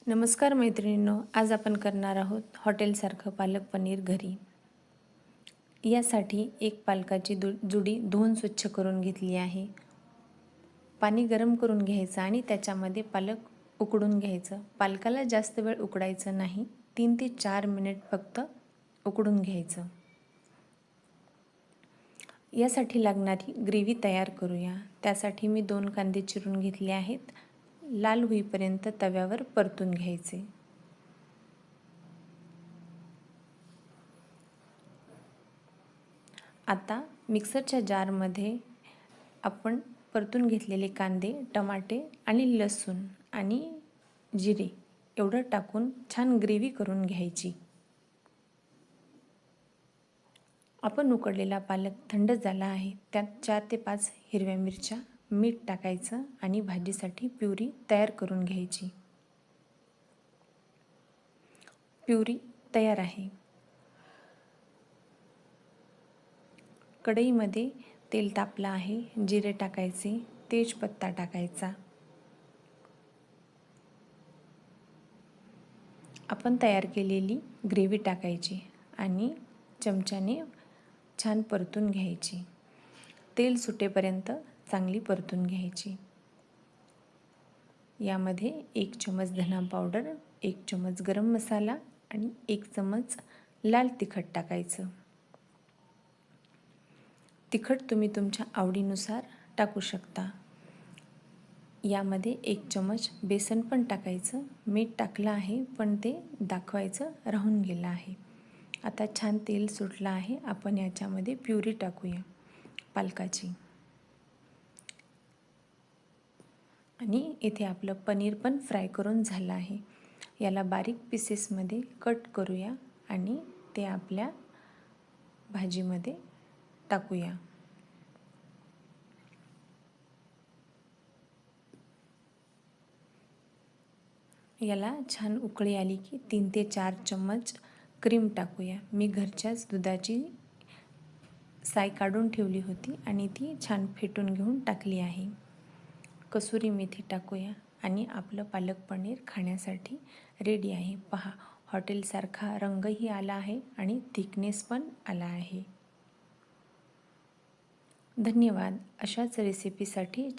नमस्कार मैत्रिणींनो, आज आपण करणार आहोत हॉटेलसारखं पालक पनीर घरी। यासाठी एक पालकाची जुडी धुवून स्वच्छ करून घेतली आहे। पाणी गरम करून घ्यायचं आणि त्याच्यामध्ये पालक उकडून घ्यायचं। पालकाला जास्त वेळ उकडायचं नाही, 3 ते 4 मिनिट फक्त उकडून घ्यायचं। यासाठी लागणारी ग्रेव्ही तयार करूया। त्यासाठी मी 2 कांदे चिरून घेतले आहेत। लाल होईपर्यंत तव्यावर परतून घ्यायचे। आता मिक्सरच्या जारमध्ये आपण परतून घेतलेले कांदे, टमाटे आणि लसूण आणि जिरे एवढं टाकून छान ग्रेव्ही करून घ्यायची। आपण उकडलेला पालक थंड झाला आहे, त्यात 4 ते 5 हिरव्या मिरच्या, मीठ टाकायचं आणि भाजीसाठी प्युरी तयार करून घ्यायची। प्युरी तयार आहे। कढईमध्ये तेल तापलं आहे, जिरे टाकायचे, तेजपत्ता टाकायचा। आपण तयार केलेली ग्रेव्ही टाकायची आणि चमच्याने छान परतून घ्यायची। तेल सुटेपर्यंत चांगली परतून घ्यायची। यामध्ये 1 चमच धना पावडर, 1 चमच गरम मसाला आणि 1 चमच लाल तिखट टाकायचं। तिखट तुम्ही तुमच्या आवडीनुसार टाकू शकता। यामध्ये 1 चमच बेसन पण टाकायचं। मीठ टाकलं आहे, पण ते दाखवायचं राहून गेलं आहे। आता छान तेल सुटलं आहे, आपण याच्यामध्ये प्युरी टाकूया पालकाची। आणि इथे आपलं पनीर पण फ्राय करून झालं आहे। याला बारीक पीसेसमध्ये कट करूया आणि ते आपल्या भाजीमध्ये टाकूया। याला छान उकळी आली की 3 ते 4 चम्मच क्रीम टाकूया। मी घरच्याच दुधाची साय काढून ठेवली होती आणि ती छान फेटून घेऊन टाकली आहे। कसुरी मेथी टाकूया आणि आपलं पालक पनीर खाण्यासाठी रेडी आहे। पहा, हॉटेलसारखा रंगही आला आहे आणि थिकनेस पण आला आहे। धन्यवाद। अशाच रेसिपीसाठी